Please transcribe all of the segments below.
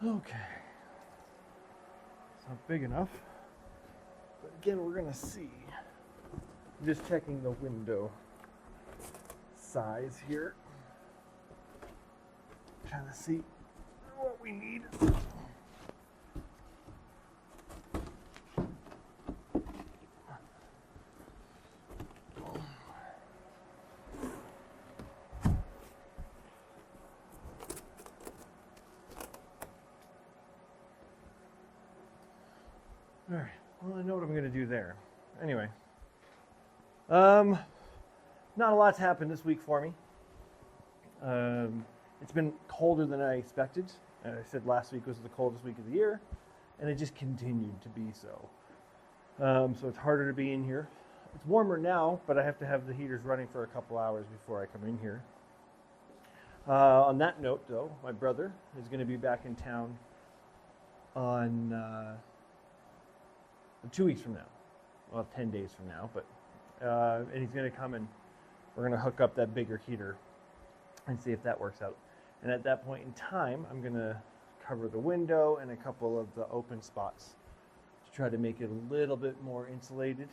Okay, it's not big enough, but again, we're gonna see. Just checking the window size here, trying to see what we need. All right, well, I know what I'm going to do there. Anyway, not a lot's happened this week for me. It's been colder than I expected. I said last week was the coldest week of the year, and it just continued to be so. So it's harder to be in here. It's warmer now, but I have to have the heaters running for a couple hours before I come in here. On that note, though, my brother is going to be back in town on 2 weeks from now. Well, 10 days from now, but and he's going to come and we're going to hook up that bigger heater and see if that works out. And at that point in time, I'm going to cover the window and a couple of the open spots to try to make it a little bit more insulated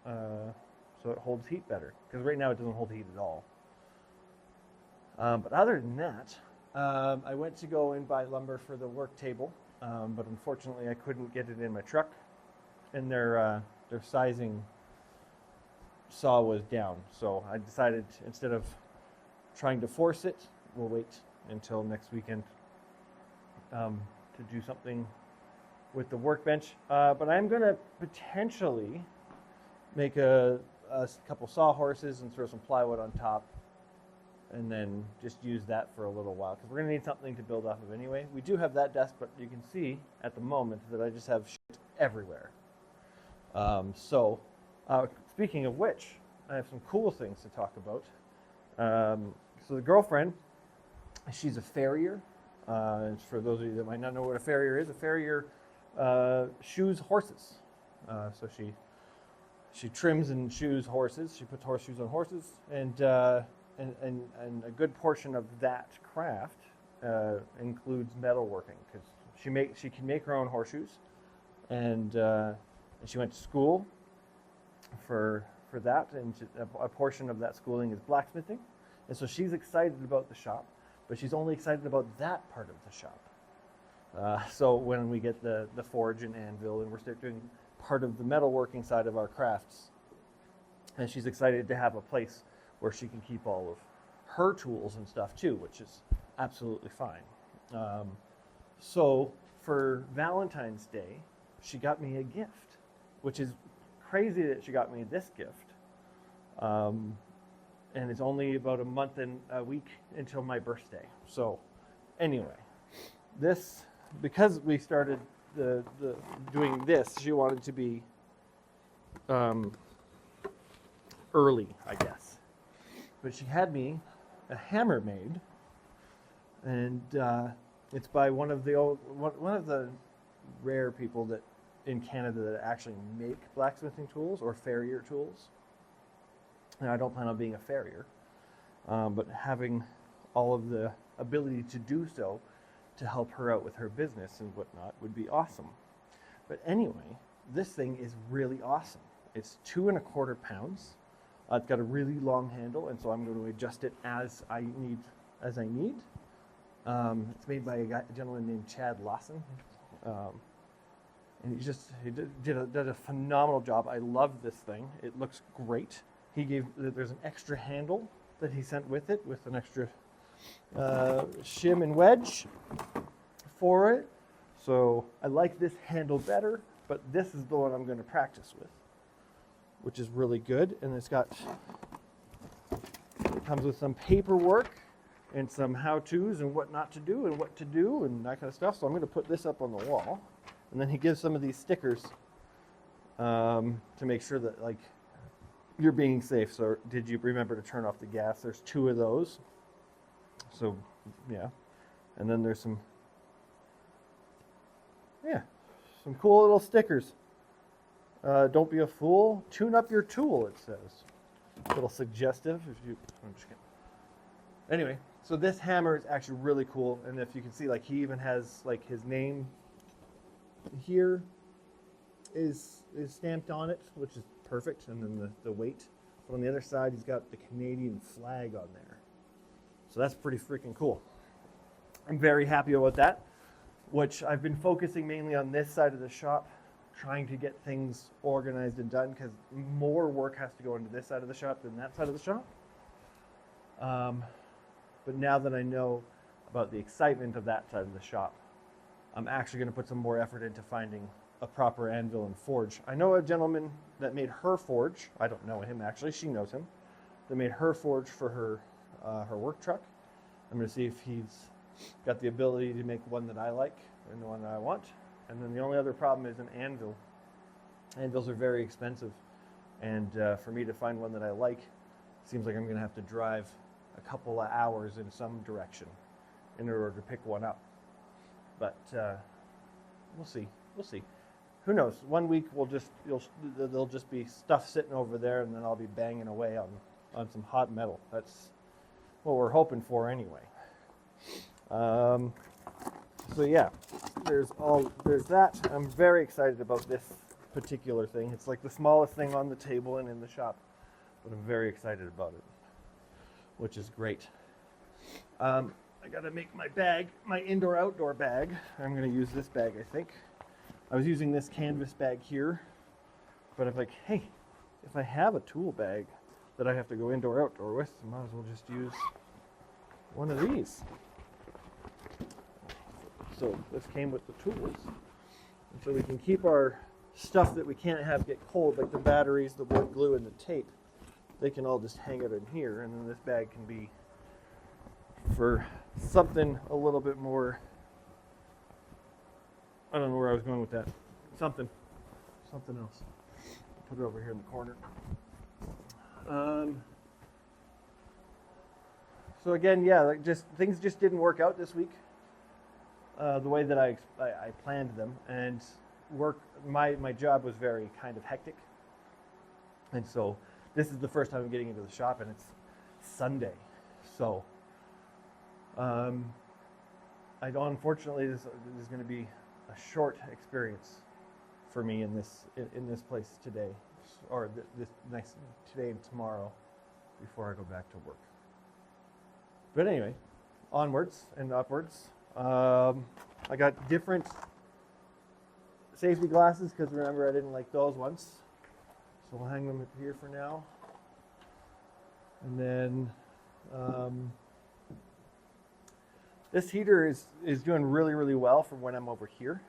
so it holds heat better. Because right now it doesn't hold heat at all. But other than that, I went to go and buy lumber for the work table, but unfortunately I couldn't get it in my truck, and their sizing saw was down. So I decided, instead of trying to force it, we'll wait until next weekend to do something with the workbench. But I'm going to potentially make a couple sawhorses and throw some plywood on top, and then just use that for a little while, because we're going to need something to build off of anyway. We do have that desk, but you can see at the moment that I just have shit everywhere. Speaking of which, I have some cool things to talk about. So the girlfriend, she's a farrier. For those of you that might not know what a farrier is, a farrier shoes horses. So she trims and shoes horses. She puts horseshoes on horses, and a good portion of that craft includes metalworking, because she can make her own horseshoes, and she went to school for that, and a portion of that schooling is blacksmithing, and so she's excited about the shop, but she's only excited about that part of the shop. So when we get the forge and anvil, and we're start doing part of the metalworking side of our crafts, and she's excited to have a place where she can keep all of her tools and stuff too, which is absolutely fine. So for Valentine's Day, she got me a gift, which is crazy that she got me this gift. And it's only about a month and a week until my birthday. So anyway, because we started doing this, she wanted to be early, I guess. But she had me a hammer made, and it's by one of the rare people that in Canada that actually make blacksmithing tools or farrier tools. And I don't plan on being a farrier, but having all of the ability to do so to help her out with her business and whatnot would be awesome. But anyway, this thing is really awesome. It's 2¼ pounds. It's got a really long handle, and so I'm going to adjust it as I need. It's made by a gentleman named Chad Lawson. And he did a phenomenal job. I love this thing. It looks great. There's an extra handle that he sent with it, with an extra shim and wedge for it. So I like this handle better, but this is the one I'm going to practice with, which is really good. And it comes with some paperwork and some how-tos and what not to do and what to do and that kind of stuff. So I'm going to put this up on the wall. And then he gives some of these stickers to make sure that, like, you're being safe. So did you remember to turn off the gas? There's 2 of those. So, yeah. And then there's some Some cool little stickers. Don't be a fool. Tune up your tool, it says. A little suggestive. I'm just kidding. Anyway, so this hammer is actually really cool. And if you can see, like, he even has, like, his name here is stamped on it, which is perfect. And then the weight. But on the other side, he's got the Canadian flag on there. So that's pretty freaking cool. I'm very happy about that, which I've been focusing mainly on this side of the shop, trying to get things organized and done, because more work has to go into this side of the shop than that side of the shop. But now that I know about the excitement of that side of the shop, I'm actually going to put some more effort into finding a proper anvil and forge. I know a gentleman that made her forge. I don't know him actually. She knows him. That made her forge for her work truck. I'm going to see if he's got the ability to make one that I like and the one that I want. And then the only other problem is an anvil. Anvils are very expensive, and for me to find one that I like, it seems like I'm going to have to drive a couple of hours in some direction in order to pick one up. But we'll see. We'll see. Who knows? 1 week there'll just be stuff sitting over there, and then I'll be banging away on some hot metal. That's what we're hoping for anyway. So yeah, there's that. I'm very excited about this particular thing. It's like the smallest thing on the table and in the shop, but I'm very excited about it, which is great. I gotta make my bag, my indoor-outdoor bag. I'm gonna use this bag, I think. I was using this canvas bag here, but I'm like, hey, if I have a tool bag that I have to go indoor-outdoor with, I might as well just use one of these. So this came with the tools. And so we can keep our stuff that we can't have get cold, like the batteries, the wood glue, and the tape. They can all just hang out in here, and then this bag can be for something a little bit more, I don't know where I was going with that. Something else. Put it over here in the corner. So again, yeah, like things just didn't work out this week the way that I planned them, and my job was very kind of hectic, and so this is the first time I'm getting into the shop, and it's Sunday, so unfortunately this is going to be a short experience for me in this place today, or this next today and tomorrow, before I go back to work. But anyway, onwards and upwards. I got different safety glasses because remember I didn't like those ones, so we'll hang them here for now. And then this heater is doing really, really well for when I'm over here.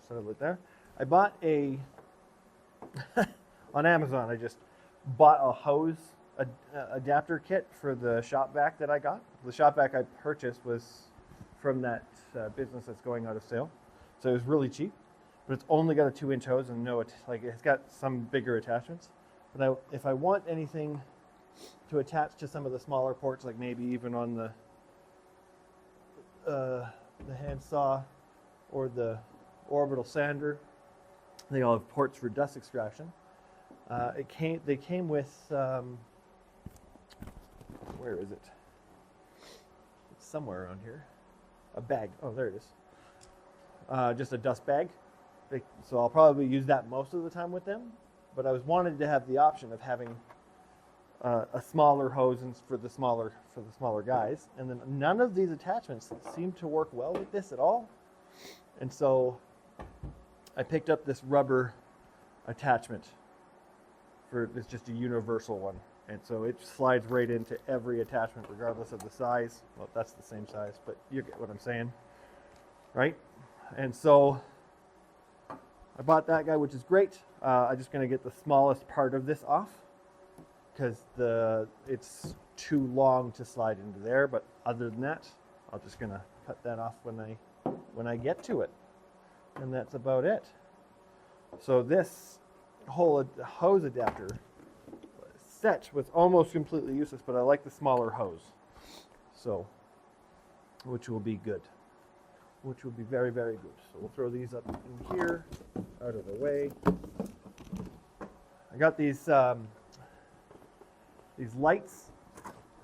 So look there. I bought on Amazon. I just bought a hose adapter kit for the shop vac that I got. The shop vac I purchased was from that business that's going out of sale, so it was really cheap. But it's only got a 2-inch hose, and it's got some bigger attachments. But if I want anything to attach to some of the smaller ports, like maybe even on the handsaw or the orbital sander, they all have ports for dust extraction. They came with where is it? It's somewhere around here. A bag. Oh, there it is. Just a dust bag. So I'll probably use that most of the time with them. But I wanted to have the option of having a smaller hose for the smaller guys. And then none of these attachments seem to work well with this at all. And so I picked up this rubber attachment it's just a universal one. And so it slides right into every attachment regardless of the size. Well, that's the same size, but you get what I'm saying, right? And so I bought that guy, which is great. I'm just going to get the smallest part of this off because it's too long to slide into there. But other than that, I'm just going to cut that off when I get to it. And that's about it. So this whole hose adapter set was almost completely useless, but I like the smaller hose, so which will be good. which would be very, very good. So we'll throw these up in here, out of the way. I got these lights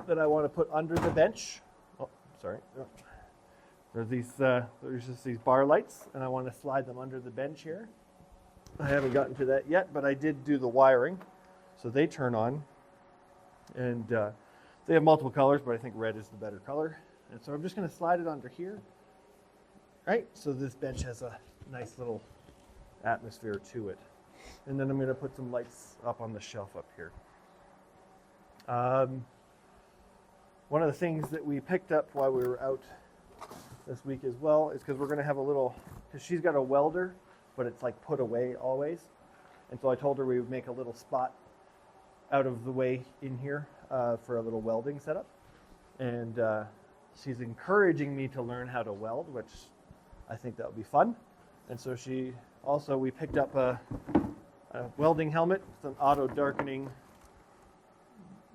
that I want to put under the bench. Oh, sorry. There's just these bar lights, and I want to slide them under the bench here. I haven't gotten to that yet, but I did do the wiring, so they turn on. And they have multiple colors, but I think red is the better color. And so I'm just going to slide it under here. Right, so this bench has a nice little atmosphere to it. And then I'm going to put some lights up on the shelf up here. One of the things that we picked up while we were out this week as well is because we're going to have a little, because she's got a welder, but it's like put away always. And so I told her we would make a little spot out of the way in here for a little welding setup. And she's encouraging me to learn how to weld, which I think that would be fun. And so we picked up a welding helmet. It's an auto darkening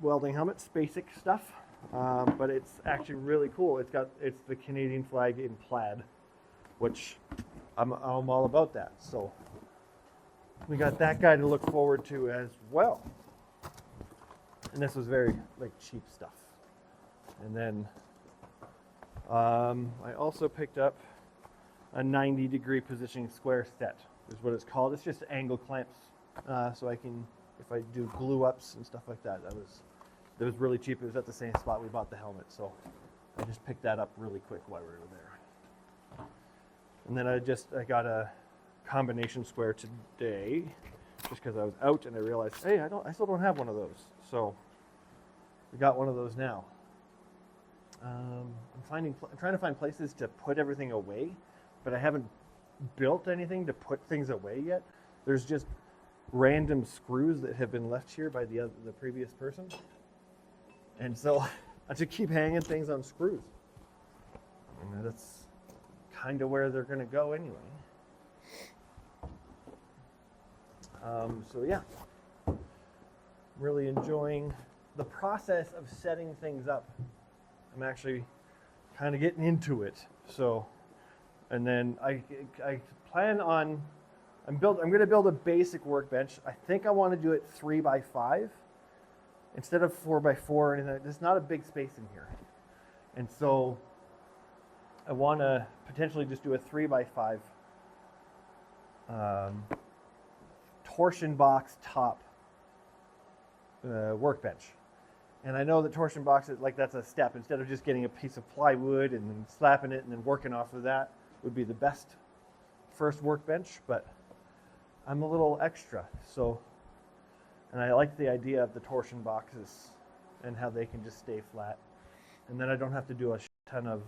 welding helmet. It's basic stuff, but it's actually really cool. It's the Canadian flag in plaid, which I'm all about that. So we got that guy to look forward to as well. And this was very cheap stuff. And then I also picked up a 90-degree positioning square set is what it's called. It's just angle clamps, so I can, if I do glue ups and stuff like that, that was really cheap. It was at the same spot we bought the helmet, so I just picked that up really quick while we were there. And then I got a combination square today, just because I was out and I realized, hey, I still don't have one of those, so we got one of those now. I'm trying to find places to put everything away, but I haven't built anything to put things away yet. There's just random screws that have been left here by the previous person, and so I just keep hanging things on screws. And that's kind of where they're going to go anyway. So yeah, really enjoying the process of setting things up. I'm actually kind of getting into it. So, and then I plan on, I'm going to build a basic workbench. I think I want to do it 3x5 instead of 4x4. And there's not a big space in here, and so I want to potentially just do a 3x5 torsion box top workbench. And I know that torsion box is that's a step. Instead of just getting a piece of plywood and then slapping it and then working off of that would be the best first workbench, but I'm a little extra. So, and I like the idea of the torsion boxes and how they can just stay flat. And then I don't have to do a ton of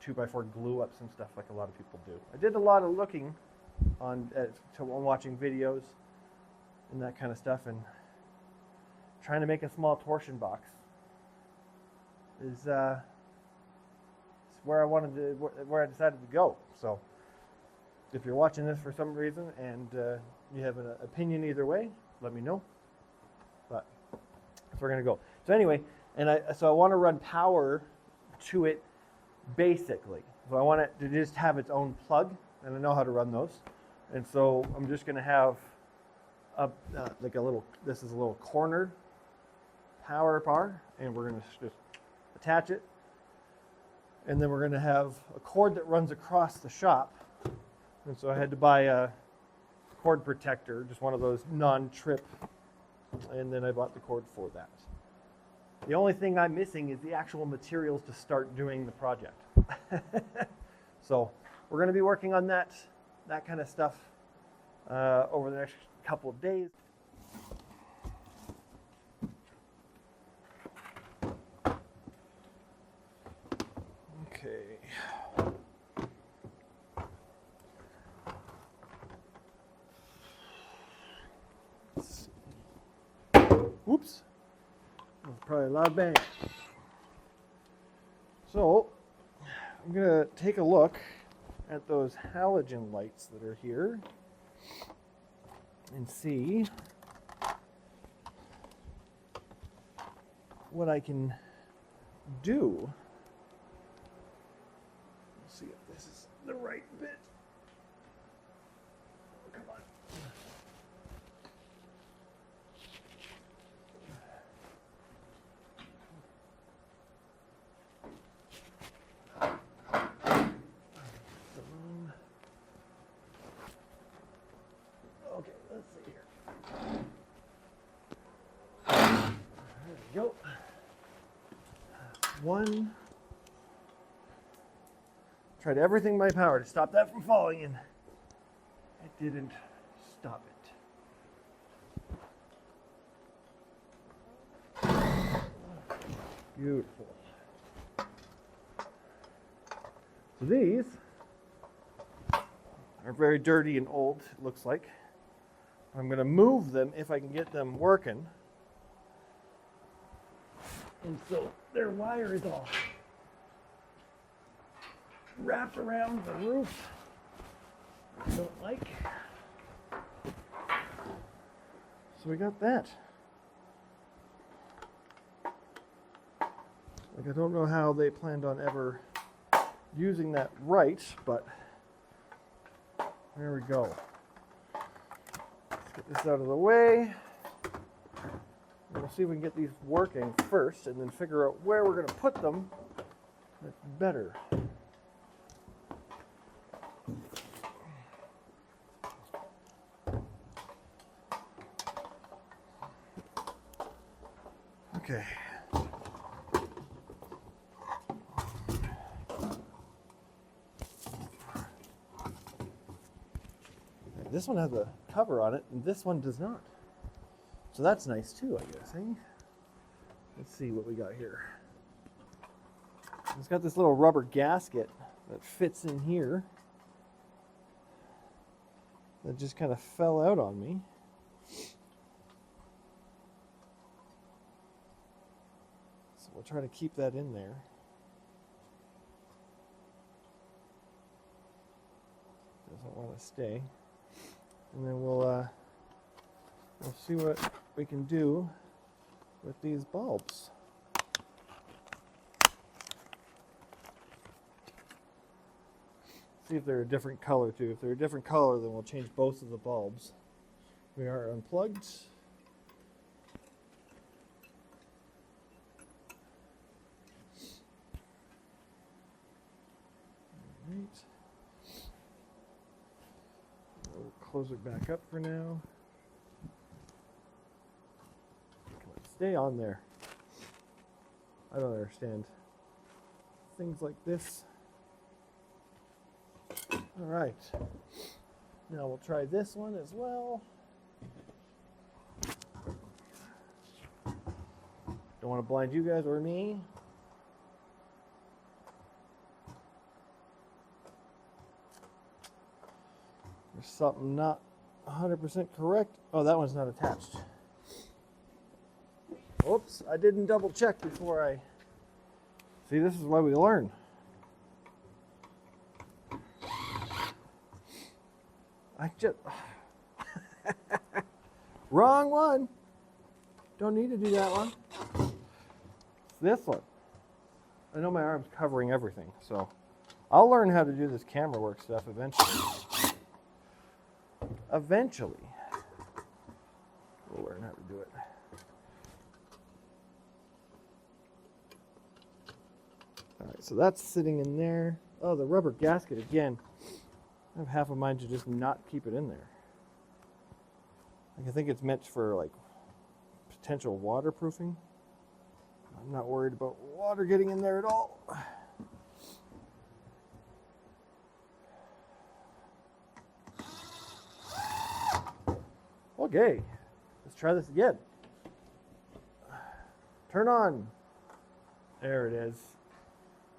2x4 glue ups and stuff like a lot of people do. I did a lot of looking on watching videos and that kind of stuff, and trying to make a small torsion box is where I decided to go. So if you're watching this for some reason and you have an opinion either way, let me know. But that's where we're going to go. So anyway, so I want to run power to it basically. So I want it to just have its own plug, and I know how to run those. And so I'm just going to have this is a little cornered power bar, and we're going to just attach it. And then we're going to have a cord that runs across the shop. And so I had to buy a cord protector, just one of those non-trip, and then I bought the cord for that. The only thing I'm missing is the actual materials to start doing the project. So we're going to be working on that kind of stuff over the next couple of days. Okay. Whoops. That was probably a loud bang. So, I'm going to take a look at those halogen lights that are here and see what I can do. see if this is the right bit. Come on. Okay, let's see here. There we go. One. Tried everything in my power to stop that from falling, and it didn't stop it. Beautiful. So these are very dirty and old, it looks like. I'm going to move them if I can get them working. And so their wire is all wrapped around the roof. I don't like. So we got that. Like, I don't know how they planned on ever using that right, but there we go. Let's get this out of the way. And we'll see if we can get these working first and then figure out where we're going to put them that's better. Okay. This one has a cover on it, and this one does not. So that's nice too, I guess. Eh? Let's see what we got here. It's got this little rubber gasket that fits in here. That just kind of fell out on me. So we'll try to keep that in there. Doesn't want to stay. And then we'll see what we can do with these bulbs. See if they're a different color too. If they're a different color, then we'll change both of the bulbs. We are unplugged. All right. We'll close it back up for now. Come on, stay on there. I don't understand things like this. All right. Now we'll try this one as well. Don't want to blind you guys or me. There's something not 100% correct. Oh, that one's not attached. Oops, I didn't double check before I... See, this is why we learn. I just... Wrong one. Don't need to do that one. It's this one. I know my arm's covering everything, so I'll learn how to do this camera work stuff eventually. Eventually. We'll learn how to do it. All right, so that's sitting in there. Oh, the rubber gasket again. I have half a mind to just not keep it in there. Like, I think it's meant for like potential waterproofing. I'm not worried about water getting in there at all. Okay, let's try this again. Turn on. There it is.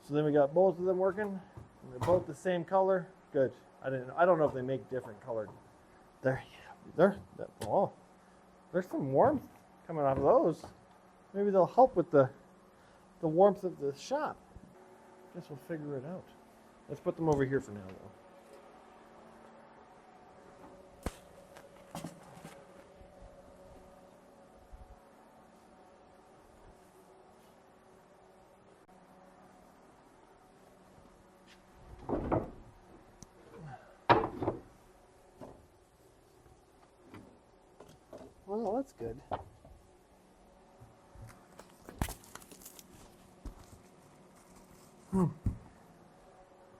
So then we got both of them working. And they're both the same color. Good. I don't know if they make different colored. Oh, there's some warmth coming out of those. Maybe they'll help with the warmth of the shop. Guess we'll figure it out. Let's put them over here for now, though. well, that's good.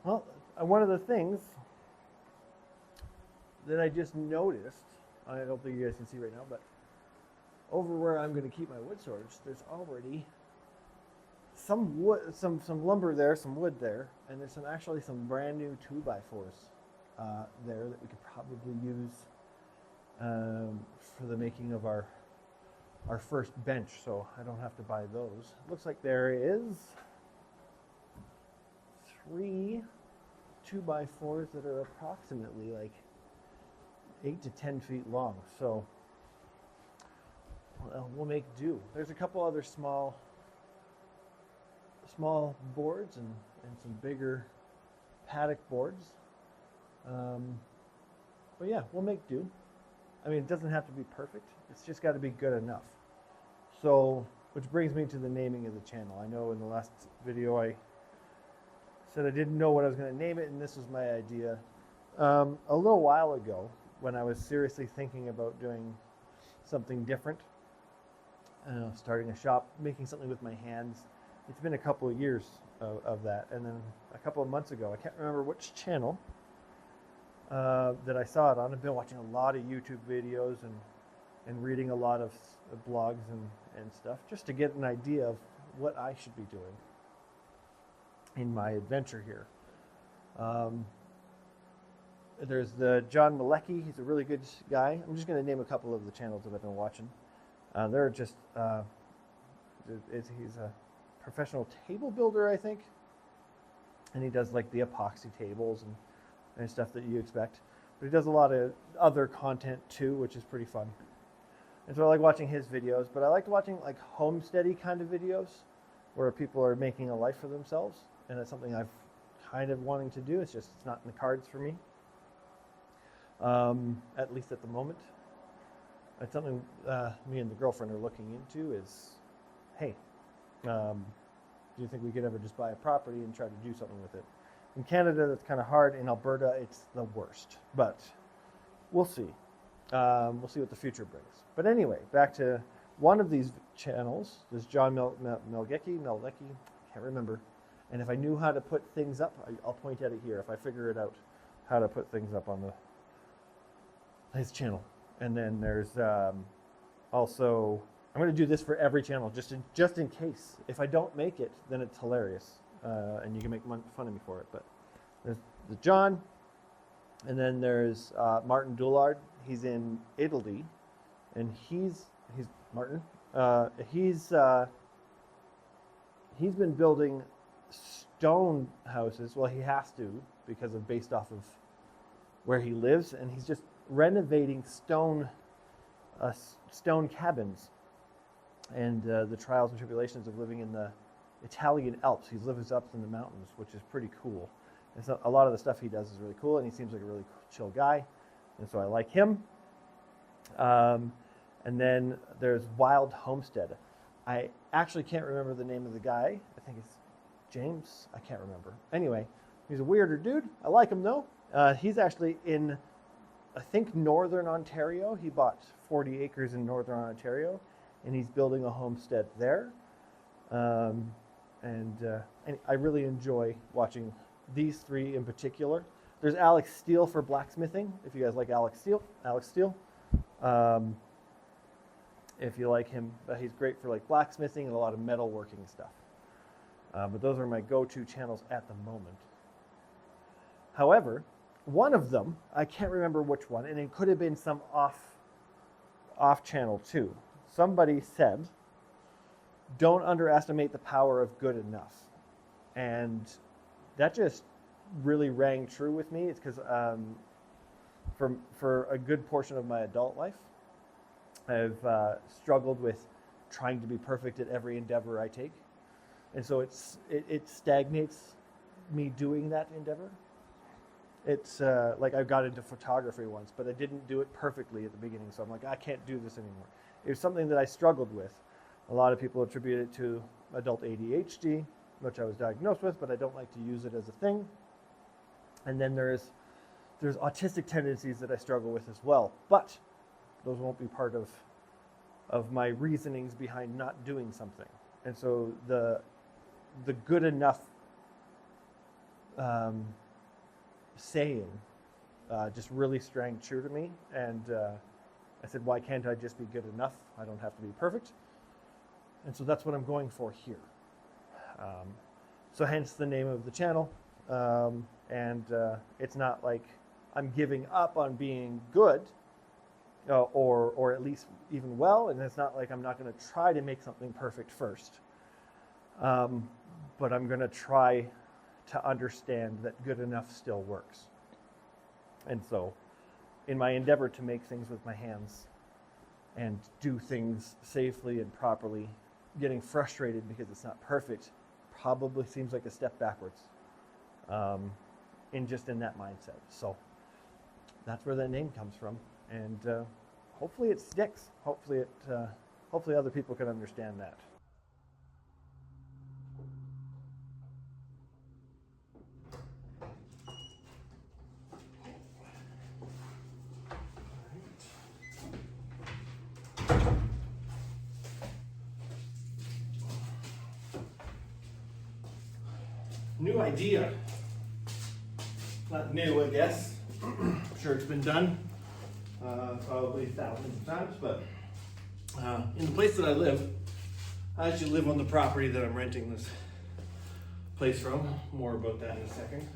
Well, one of the things that I just noticed, I don't think you guys can see right now, but over where I'm going to keep my wood storage, there's already some wood, some lumber there, some wood there, and there's actually some brand new 2x4s there that we could probably use for the making of our first bench, so I don't have to buy those. Looks like there is 3 2x4s that are approximately like 8 to 10 feet long, so we'll make do. There's a couple other small boards and some bigger paddock boards, but yeah, we'll make do. I mean, it doesn't have to be perfect, it's just got to be good enough. So, which brings me to the naming of the channel. I know in the last video I said I didn't know what I was going to name it, and this was my idea. A little while ago, when I was seriously thinking about doing something different, starting a shop, making something with my hands, it's been a couple of years of that. And then a couple of months ago, I can't remember which channel that I saw it on. I've been watching a lot of YouTube videos and reading a lot of blogs and stuff, just to get an idea of what I should be doing in my adventure here. There's the John Malecki. He's a really good guy. I'm just going to name a couple of the channels that I've been watching. They're just, he's a professional table builder, I think. And he does like the epoxy tables and stuff that you expect. But he does a lot of other content too, which is pretty fun. And so I like watching his videos, but I like watching like homesteady kind of videos where people are making a life for themselves. And it's something I've kind of wanting to do. It's not in the cards for me. At least at the moment. It's something me and the girlfriend are looking into is, hey, do you think we could ever just buy a property and try to do something with it? In Canada, that's kind of hard. In Alberta, it's the worst. But we'll see. We'll see what the future brings. But anyway, back to one of these channels. There's John Malecki, can't remember. And if I knew how to put things up, I'll point at it here. If I figure it out, how to put things up on his channel. And then there's also, I'm going to do this for every channel, just in case. If I don't make it, then it's hilarious, and you can make fun of me for it. But there's the John, and then there's Martin Doulard. He's in Italy, and he's Martin. He's been building stone houses. Well, he has to because of based off of where he lives, and he's just renovating stone cabins and the trials and tribulations of living in the Italian Alps. He lives up in the mountains, which is pretty cool. And so a lot of the stuff he does is really cool, and he seems like a really chill guy, and so I like him. And then there's Wild Homestead. I actually can't remember the name of the guy. I think it's James. I can't remember. Anyway, he's a weirder dude. I like him though. He's actually in, I think, Northern Ontario. He bought 40 acres in Northern Ontario, and he's building a homestead there. And I really enjoy watching these three in particular. There's Alex Steele for blacksmithing, if you guys like Alex Steele. If you like him, he's great for like blacksmithing and a lot of metalworking stuff. But those are my go-to channels at the moment. However, one of them, I can't remember which one, and it could have been some off channel too. Somebody said, don't underestimate the power of good enough. And that just really rang true with me. It's because for a good portion of my adult life, I've struggled with trying to be perfect at every endeavor I take. And so it stagnates me doing that endeavor. It's like I got into photography once, but I didn't do it perfectly at the beginning. So I'm like, I can't do this anymore. It was something that I struggled with. A lot of people attribute it to adult ADHD, which I was diagnosed with, but I don't like to use it as a thing. And then there's autistic tendencies that I struggle with as well. But those won't be part of of my reasonings behind not doing something. And so the good enough saying just really sprang true to me. And I said, why can't I just be good enough? I don't have to be perfect. And so that's what I'm going for here. So hence the name of the channel. It's not like I'm giving up on being good, or at least even well, and it's not like I'm not going to try to make something perfect first. But I'm going to try to understand that good enough still works. And so in my endeavor to make things with my hands and do things safely and properly, getting frustrated because it's not perfect probably seems like a step backwards in that mindset. So that's where that name comes from, and hopefully it sticks. Hopefully other people can understand that. New idea. Not new, I guess. I'm sure it's been done probably thousands of times, but in the place that I live, I actually live on the property that I'm renting this place from. More about that in a second.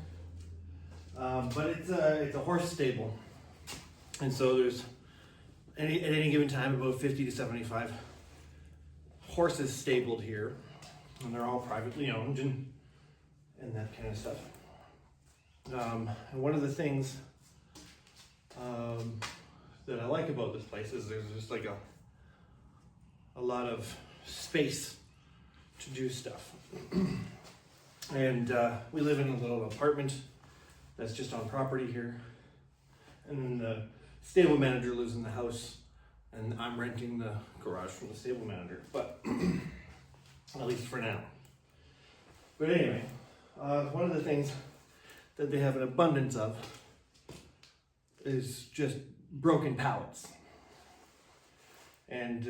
But it's a horse stable, and so there's at any given time about 50 to 75 horses stabled here, and they're all privately owned and that kind of stuff. And one of the things that I like about this place is there's just like a lot of space to do stuff. And we live in a little apartment that's just on property here. And then the stable manager lives in the house, and I'm renting the garage from the stable manager, but at least for now. But anyway, one of the things that they have an abundance of is just broken pallets. And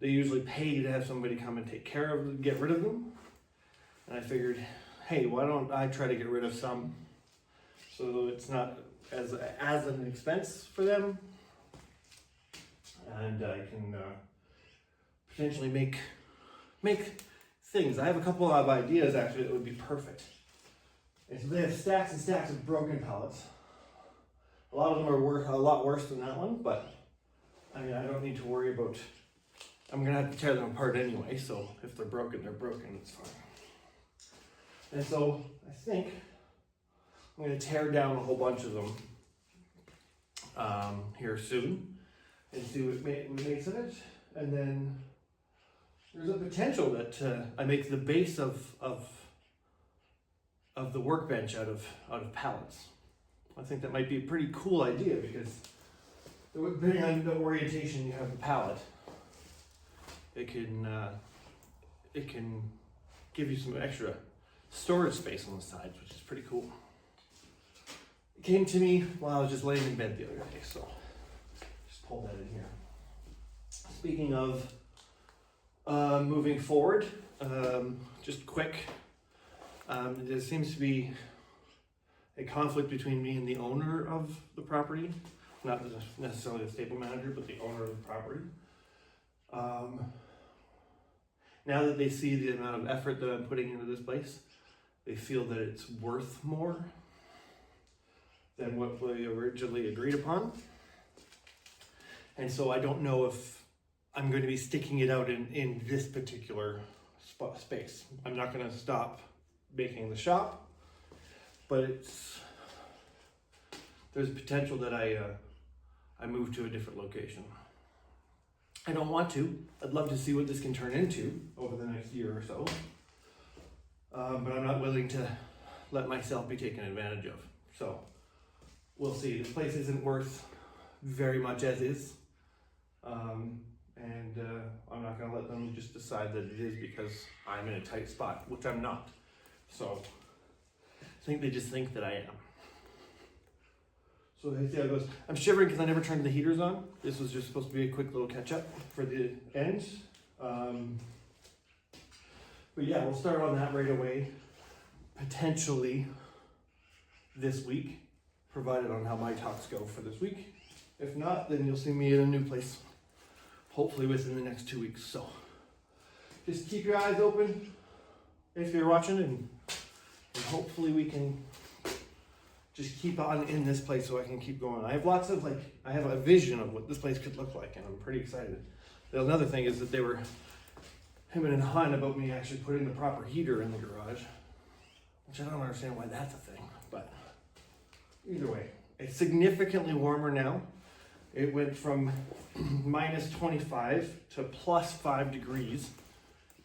they usually pay to have somebody come and take care of them, get rid of them. And I figured, hey, why don't I try to get rid of some so it's not as an expense for them, and I can potentially make things. I have a couple of ideas actually that would be perfect. And so they have stacks and stacks of broken pallets. A lot of them are a lot worse than that one, but I mean, I don't need to worry about, I'm gonna have to tear them apart anyway, so if they're broken, it's fine. And so I think I'm gonna tear down a whole bunch of them here soon and see what makes of it. And then there's a potential that I make the base of the workbench out of pallets. I think that might be a pretty cool idea, because depending on the orientation you have the pallet, it can give you some extra storage space on the sides, which is pretty cool. It came to me while I was just laying in bed the other day, so just pull that in here. Speaking of moving forward, just quick, there seems to be a conflict between me and the owner of the property, not necessarily the stable manager, but the owner of the property. Now that they see the amount of effort that I'm putting into this place, they feel that it's worth more than what we originally agreed upon. And so I don't know if I'm going to be sticking it out in this particular space. I'm not going to stop making the shop, but there's potential that I move to a different location. I don't want to. I'd love to see what this can turn into over the next year or so, but I'm not willing to let myself be taken advantage of. So we'll see. This place isn't worth very much as is, and I'm not going to let them just decide that it is because I'm in a tight spot, which I'm not. So I think they just think that I am. So let's see how it goes. I'm shivering because I never turned the heaters on. This was just supposed to be a quick little catch up for the ends. But yeah, we'll start on that right away. Potentially this week, provided on how my talks go for this week. If not, then you'll see me in a new place, hopefully within the next 2 weeks. So just keep your eyes open if you're watching, and hopefully we can just keep on in this place so I can keep going. I have lots of I have a vision of what this place could look like, and I'm pretty excited. Another thing is that they were hemming and hawing about me actually putting the proper heater in the garage, which I don't understand why that's a thing, but either way, it's significantly warmer now. It went from minus 25 to plus 5 degrees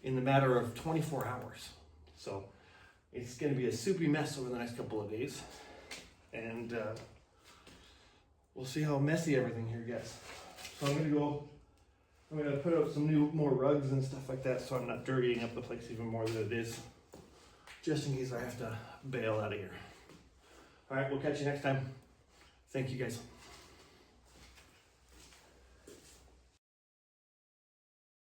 in the matter of 24 hours. So it's going to be a soupy mess over the next couple of days. And we'll see how messy everything here gets. So I'm going to put out some more rugs and stuff like that so I'm not dirtying up the place even more than it is, just in case I have to bail out of here. All right, we'll catch you next time. Thank you guys.